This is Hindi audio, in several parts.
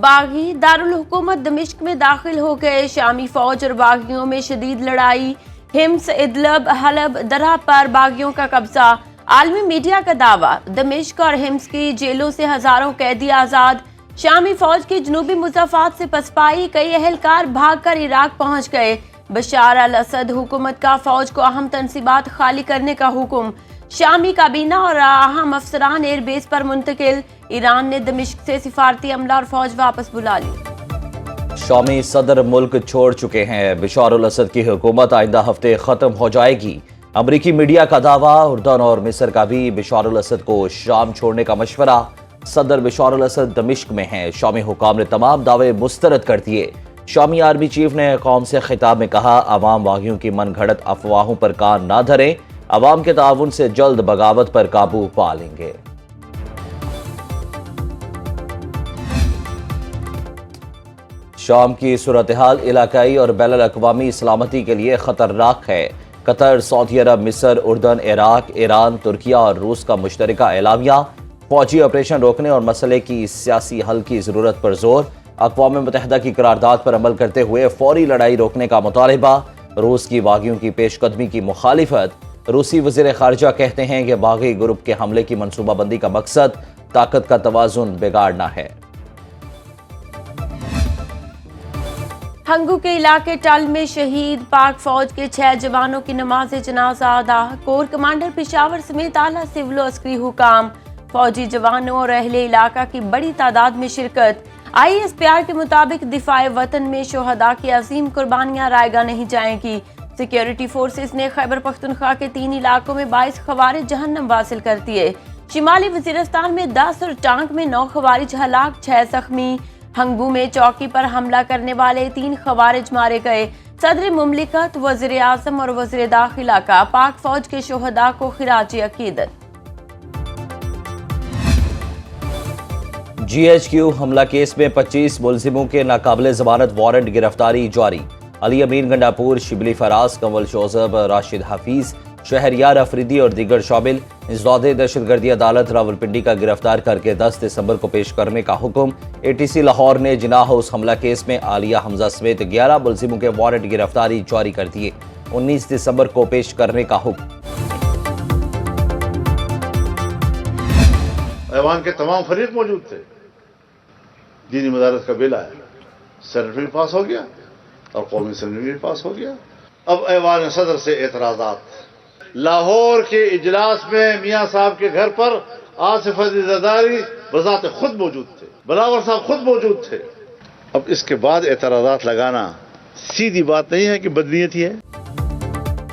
बागी दारुल हुकूमत दमिश्क में दाखिल हो गए। शामी फौज और बागियों में शदीद लड़ाई। हिम्स, इदलब, हलब, दरह पर बागियों का कब्जा। आलमी मीडिया का दावा, दमिश्क और हिम्स की जेलों से हजारों कैदी आजाद। शामी फौज की जनूबी मुजाफात से पसपाई, कई अहलकार भागकर इराक पहुंच गए। बशार अल असद हुकूमत का फौज को अहम तनसीबात खाली करने का हुक्म। शामी काबीना और अहम अफसरान एयरबेस पर मुंतकिल। ईरान ने दमिश्क से सिफारती अमला और फौज वापस बुला ली। शामी सदर मुल्क छोड़ चुके हैं। बशार अल असद की हुकूमत आइंदा हफ्ते खत्म हो जाएगी। अमरीकी मीडिया का दावा, उर्दन और मिस्र का भी बशार अल असद को शाम छोड़ने का मशवरा। सदर बशार अल असद दमिश्क में हैं। शामी हुकाम ने तमाम दावे मुस्तरद कर दिए। शामी आर्मी चीफ ने कौम से खिताब में कहा, अवाम बागियों की मनगढ़ंत अफवाहों पर कान ना धरें। अवाम के ताउन से जल्द बगावत पर काबू पा लेंगे। शाम की सूरत हाल इलाकाई और बैनुल अक़वामी सलामती के लिए खतरनाक है। कतर, सऊदी अरब, मिस्र, उर्दन, इराक, ईरान, तुर्किया और रूस का मुश्तरका एलामिया। फौजी ऑपरेशन रोकने और मसले की सियासी हल की जरूरत पर जोर। अक़वाम मुत्तहिदा की करारदाद पर अमल करते हुए फौरी लड़ाई रोकने का मुतालिबा। रूस की बागियों की पेशकदमी की मुखालिफत। रूसी वज़ीर ख़ारिजा कहते हैं कि बागी ग्रुप के हमले की मनसूबाबंदी का मकसद ताकत का तवाज़ुन बिगाड़ना है। हंगू के इलाके टल में शहीद पाक फौज के 6 जवानों की नमाज जनाजा अदा। कोर कमांडर पेशावर समेत आला सिविल अस्करी हुकाम, फौजी जवानों और अहले इलाका की बड़ी तादाद में शिरकत। ISPR के मुताबिक दिफाए वतन में शोहदा की अजीम कुर्बानियां रायगा नहीं जाएंगी। सिक्योरिटी फोर्सेस ने खैबर पख्तूनख्वा के 3 इलाकों में 22 खवारिज जहन्नम वासिल कर दिए। शिमाली वजीरिस्तान में 10 और टांग में 9 खवारिज हलाक, 6 जख्मी। हंगू में चौकी पर हमला करने वाले 3 खवारिज मारे गए। सदर मुमलिकत, वज़ीर आज़म और वज़ीर दाखिला का पाक फौज के शोहदा को खिराज अकीदत। GHQ हमला केस में 25 मुलजिमों के नाकाबिले जमानत वारंट गिरफ्तारी जारी। अली अमीन गंडापुर, शिबली फराज, कंवल शोजब, राशिद हाफिज, शहरियार अफरीदी और दीगर शामिल। इंसदादे दहशतगर्दी अदालत रावलपिंडी का गिरफ्तार करके 10 दिसंबर को पेश करने का हुक्म। ATC लाहौर ने जिनाह हाउस हमला केस में आलिया हमजा समेत 11 मुलजिमों के वारंट गिरफ्तारी जारी कर दिए। 19 दिसंबर को पेश करने का हुक्म। ऐवान के तमाम फरीक मौजूद थे। दीनी मदारस का बिल आया, सेनेट में पास हो गया और कौमी असेंबली में पास हो गया। अब ऐवान सदर से एतराजात। लाहौर के इजलास में मियाँ साहब के घर पर आसिफ अली ज़रदारी बज़ात खुद मौजूद थे, बिलावल साहब खुद मौजूद थे। अब इसके बाद एतराजात लगाना सीधी बात नहीं है कि बदनीयत ही है।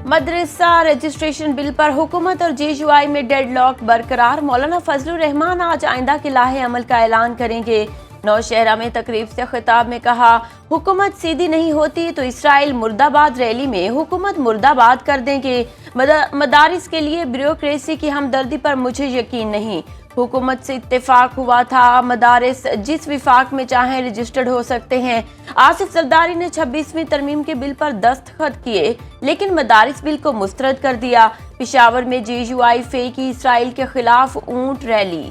मदरसा रजिस्ट्रेशन बिल पर हुकूमत और JUI में डेडलॉक बरकरार। मौलाना फजलुर रहमान आज आइंदा के लाहे अमल का ऐलान करेंगे। नौशहरा में तकरीब से खिताब में कहा, हुकूमत सीधी नहीं होती तो इसराइल मुर्दाबाद रैली में हुकूमत मुर्दाबाद कर देंगे। मदारिस के लिए ब्यूरोक्रेसी की हमदर्दी पर मुझे यकीन नहीं। हुकूमत से इत्तेफाक हुआ था, मदारिस जिस विफाक में चाहें रजिस्टर्ड हो सकते हैं। आसिफ जरदारी ने 26वीं तरमीम के बिल पर दस्तखत किए, लेकिन मदारिस बिल को मुस्तरद कर दिया। पेशावर में JUI फे की इसराइल के खिलाफ ऊंट रैली।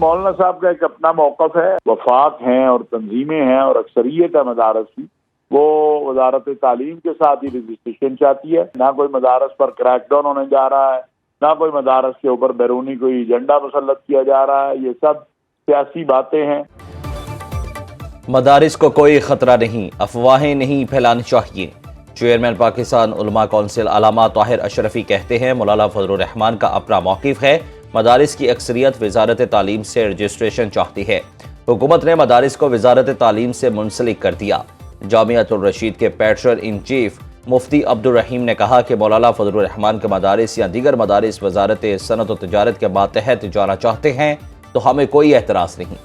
मौलाना साहब का एक अपना मौकफ है, वफाक हैं और तंजीमें हैं और अक्सरियत है मदारस की, वो वजारत तालीम के साथ ही रजिस्ट्रेशन चाहती है। ना कोई मदारस पर क्रैकडाउन होने जा रहा है, ना कोई मदारस के ऊपर बैरूनी कोई एजेंडा मुसल्लत किया जा रहा है। ये सब सियासी बातें हैं। मदारिस को कोई खतरा नहीं, अफवाहें नहीं फैलानी चाहिए। चेयरमैन पाकिस्तान उलमा कौंसिल अल्लामा ताहिर अशरफी कहते हैं, मौलाना फजलुर रहमान का अपना मौक़िफ़ है। मदारिस की अक्सरियत वजारत तालीम से रजिस्ट्रेशन चाहती है। हुकूमत ने मदारिस को वजारत तालीम से मुंसलिक कर दिया। जामियातुल रशीद के पैट्रन इन चीफ मुफ्ती अब्दुल रहीम ने कहा कि मौलाना फजलुर रहमान के मदारिस या दीगर मदारिस वजारत सनत व तिजारत के मातहत जाना चाहते हैं तो हमें कोई एतराज़ नहीं।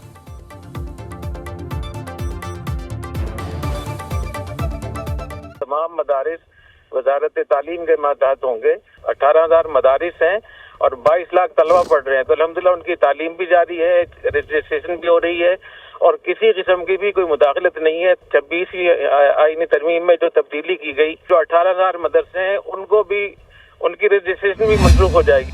तमाम मदारिस वजारत तालीम के मातहत होंगे। 18,000 मदारिस हैं और 22 लाख तलबा पढ़ रहे हैं, तो अल्हम्दुलिल्लाह उनकी तालीम भी जारी है, रजिस्ट्रेशन भी हो रही है और किसी किस्म की भी कोई मुदाखलत नहीं है। 26वीं आईनी तरमीम में जो तब्दीली की गई, जो 18,000 मदरसे हैं उनको भी उनकी रजिस्ट्रेशन भी मंसूख हो जाएगी।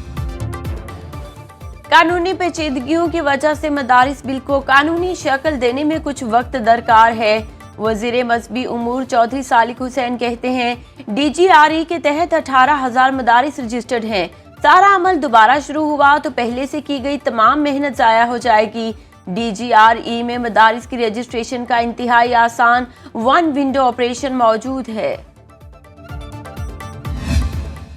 कानूनी पेचीदगियों की वजह से मदारिस बिल को कानूनी शक्ल देने में कुछ वक्त दरकार है। वजीर मजहबी उमूर चौधरी सालिक हुसैन कहते हैं, DGRE के तहत 18,000 मदारिस रजिस्टर्ड हैं। सारा अमल दोबारा शुरू हुआ तो पहले से की गई तमाम मेहनत ज़ाया हो जाएगी। DGRE में मदारिस की रजिस्ट्रेशन का इंतहाई आसान वन विंडो ऑपरेशन मौजूद है।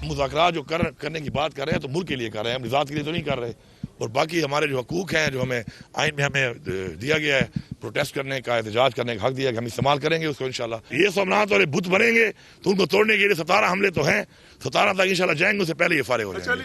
मुज़ाकरात जो करने की बात कर रहे हैं तो मुल्क के लिए कर रहे हैं, हम निजात के लिए तो नहीं कर रहे। और बाकी हमारे जो हकूक़ हैं, जो हमें आइन में हमें दिया गया है, प्रोटेस्ट करने का, एहतजाज करने का हक दिया, कि हम इस्तेमाल करेंगे उसको इंशाल्लाह। ये सोमनाथ और बुत बनेंगे तो उनको तोड़ने के लिए 17 हमले तो हैं, 17 तक इंशाल्लाह जाएंगे, उससे पहले ये फारिग हो जाएंगे।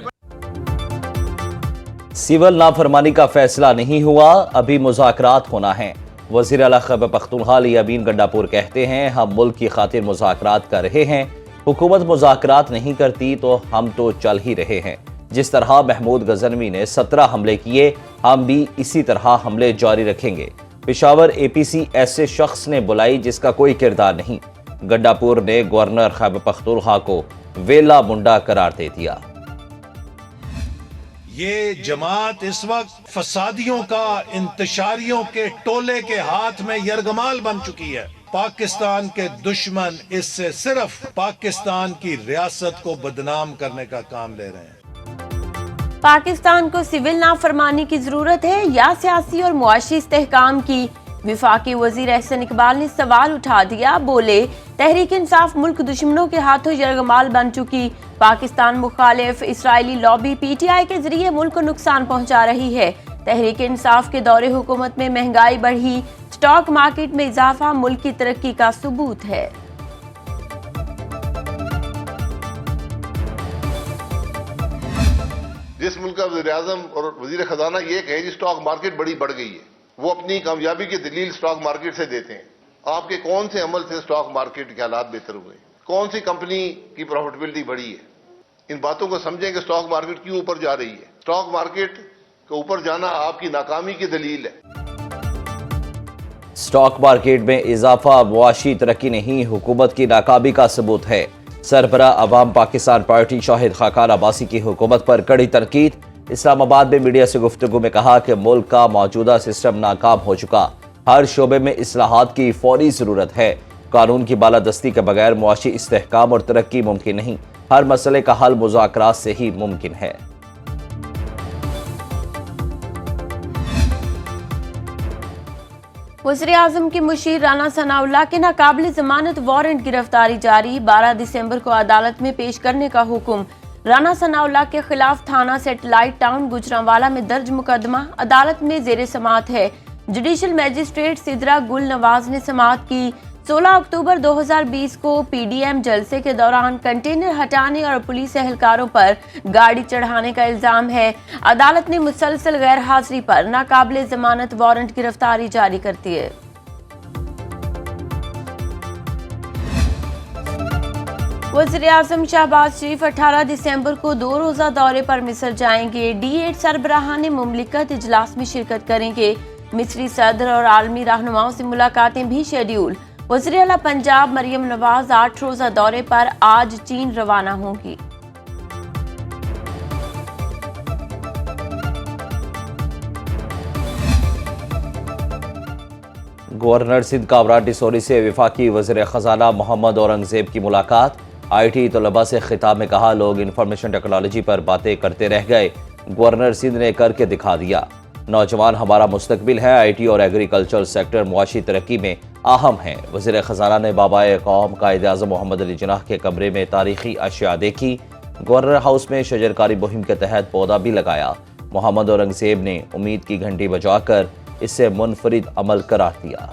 सिविल नाफरमानी का फैसला नहीं हुआ, अभी मुज़ाकरात होना है। वज़ीर आला खैबर पख्तूनख्वा अली अमीन गंडापुर कहते हैं, हम मुल्क की खातिर मुज़ाकरात कर रहे हैं, हुकूमत मुज़ाकरात नहीं करती तो हम तो चल ही रहे हैं। जिस तरह महमूद गजनवी ने 17 हमले किए, हम भी इसी तरह हमले जारी रखेंगे। पेशावर APC ऐसे शख्स ने बुलाई जिसका कोई किरदार नहीं। गंडापुर ने गवर्नर खैबर पख्तूनख्वा को वेला मुंडा करार दे दिया। ये जमात इस वक्त फसादियों का, इंतशारियों के टोले के हाथ में यरगमाल बन चुकी है। पाकिस्तान के दुश्मन इससे सिर्फ पाकिस्तान की रियासत को बदनाम करने का काम ले रहे हैं। पाकिस्तान को सिविल नाफरमानी की जरूरत है या सियासी और मुआशी इस्तेहकाम की? विफाकी वजीर एहसन इकबाल ने सवाल उठा दिया। बोले, तहरीक इंसाफ मुल्क दुश्मनों के हाथों यरगमाल बन चुकी। पाकिस्तान मुखालिफ इसराइली लॉबी PTI के जरिए मुल्क को नुकसान पहुंचा रही है। तहरीक इंसाफ के दौरे हुकूमत में महंगाई बढ़ी, स्टॉक मार्केट में इजाफा मुल्क की तरक्की का सबूत है। जिस मुल्क का वज़ीर आज़म और वज़ीर खजाना ये कहे कि स्टॉक मार्केट बड़ी बढ़ गई है, वो अपनी कामयाबी की दलील स्टॉक मार्केट से देते हैं। आपके कौन से अमल से स्टॉक मार्केट के हालात बेहतर हुए? कौन सी कंपनी की प्रॉफिटेबिलिटी बढ़ी है? इन बातों को समझें कि स्टॉक मार्केट क्यों ऊपर जा रही है। स्टॉक मार्केट के ऊपर जाना आपकी नाकामी की दलील है। स्टॉक मार्केट में इजाफा मुआशी तरक्की नहीं, हुकूमत की नाकामी का सबूत है। सरबराह अवाम पाकिस्तान पार्टी शाहिद खाकान अब्बासी की हुकूमत पर कड़ी तनकीद। इस्लामाबाद में मीडिया से गुफ्तगू में कहा कि मुल्क का मौजूदा सिस्टम नाकाम हो चुका, हर शोबे में इस्लाहात की फौरी जरूरत है। कानून की बालादस्ती के बगैर मुआशी इस्तेहकाम और तरक्की मुमकिन नहीं, हर मसले का हल मुज़ाकरात से ही मुमकिन है। वज़ीर आज़म के मुशीर राना सनाउल्लाह के नाकाबिल जमानत वारंट गिरफ्तारी जारी। 12 दिसंबर को अदालत में पेश करने का हुक्म। राना सनाउल्लाह के खिलाफ थाना सेटेलाइट टाउन गुजरांवाला में दर्ज मुकदमा अदालत में जेर समाअत है। जुडिशल मैजिस्ट्रेट सिदरा गुल नवाज ने समाअत की। 16 अक्टूबर 2020 को PDM जलसे के दौरान कंटेनर हटाने और पुलिस एहलकारों पर गाड़ी चढ़ाने का इल्जाम है। अदालत ने मुसलसल गैर हाजिरी पर नाकाबिल जमानत वारंट गिरफ्तारी जारी करती है। वज़ीर आज़म शहबाज शरीफ 18 दिसंबर को 2 रोज़ा दौरे पर मिस्र जाएंगे। D8 सरबराहान मुमलिकत इजलास में शिरकत करेंगे। मिस्री सदर और आलमी रहनुमाओं से मुलाकातें भी शेड्यूल। वज़ीर आला पंजाब मरियम नवाज 8 रोज़ा दौरे पर आज चीन रवाना होंगी। गवर्नर सिंध कामरान डिसोरी से वफाकी वज़ीर खजाना मोहम्मद औरंगजेब की मुलाकात। IT तलबा से खिताब में कहा, लोग इंफॉर्मेशन टेक्नोलॉजी पर बातें करते रह गए, गवर्नर सिंध ने करके दिखा दिया। नौजवान हमारा मुस्तकबिल है। IT और एग्रीकल्चर सेक्टर मुआशी तरक्की में अहम है। वज़ीर खजाना ने बाबाए कौम कायद आज़म मोहम्मद अली जिन्नाह के कमरे में तारीखी अशिया देखी। गवर्नर हाउस में शजरकारी मुहिम के तहत पौधा भी लगाया। मोहम्मद औरंगजेब ने उम्मीद की घंटी बजाकर इसे मुनफरिद अमल करार दिया।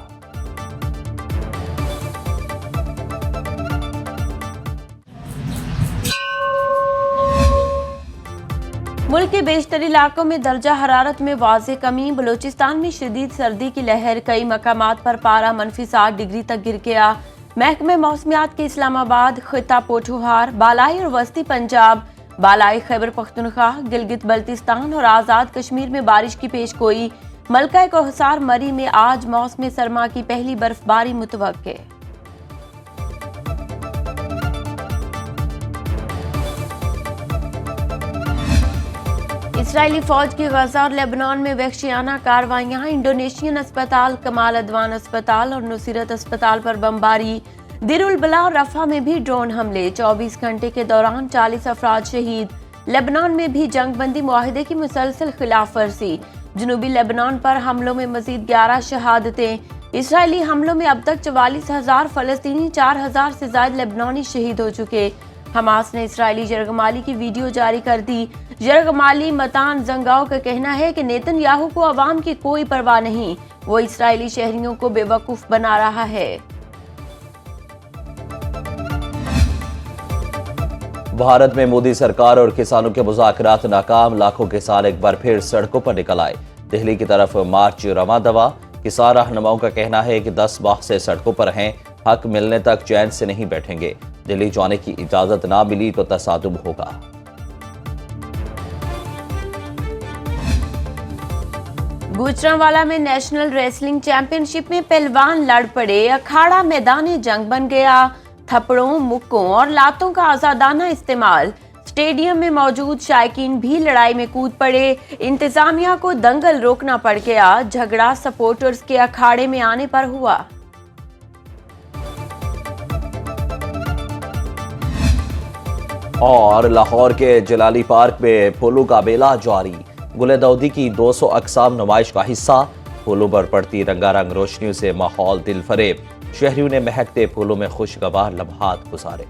मुल्क के बेशतर इलाकों में दर्जा हरारत में वाज़ेह कमी। बलूचिस्तान में शदीद सर्दी की लहर, कई मकामात पर पारा -7 डिग्री तक गिर गया। महकमे मौसमियात के इस्लामाबाद, खिता पोठोहार, बालाई और वस्ती पंजाब, बालाई खैबर पख्तूनख्वा, गिलगित बल्तिस्तान और आज़ाद कश्मीर में बारिश की पेशगोई। मलका कोहसार मरी में आज मौसम सरमा की पहली बर्फबारी मुतवक्के। इसराइली फौज की गजा और लेबनान में वहशियाना कार्रवाइयां, इंडोनेशियन अस्पताल, कमाल अदवान अस्पताल और नुसीरत अस्पताल पर बमबारी। दिरुल बला और रफा में भी ड्रोन हमले, 24 घंटे के दौरान 40 अफराद शहीद। लेबनान में भी जंगबंदी मुआहदे की मुसलसल खिलाफ वर्जी, जनूबी लेबनान पर हमलों में मजीद 11 शहादतें। इसराइली हमलों में अब तक 44,000 फलस्तीनी, 4,000 से ज्यादा लेबनानी शहीद हो चुके। हमास ने इसराइली यरगमाली की वीडियो जारी कर दी। यरगमाली मतान जंगाओ का कहना है कि नेतन्याहू को अवाम की कोई परवाह नहीं, वो इसराइली शहरियों को बेवकूफ बना रहा है। भारत में मोदी सरकार और किसानों के मुज़ाकरात नाकाम, लाखों किसान एक बार फिर सड़कों पर निकल आए। दिल्ली की तरफ मार्च रवां दवा। किसान रहनुमाओं का कहना है कि 10 माह से सड़कों पर हैं, हक मिलने तक चैन से नहीं बैठेंगे। दिल्ली जाने की इजाजत ना मिली तो तसादुम होगा। गुजरांवाला में नेशनल रेसलिंग चैंपियनशिप में पहलवान लड़ पड़े। अखाड़ा मैदान जंग बन गया। थप्पड़ों, मुक्कों और लातों का आजादाना इस्तेमाल। स्टेडियम में मौजूद शायकीन भी लड़ाई में कूद पड़े। इंतजामिया को दंगल रोकना पड़ गया। झगड़ा सपोर्टर्स के अखाड़े में आने पर हुआ। और लाहौर के जलाली पार्क में फूलों का मेला जारी। गुलदौदी की 200 अक़साम नुमाइश का हिस्सा। फूलों पर पड़ती रंगारंग रोशनियों से माहौल दिल फरेब। शहरियों ने महकते फूलों में खुशगवार लम्हात गुजारे।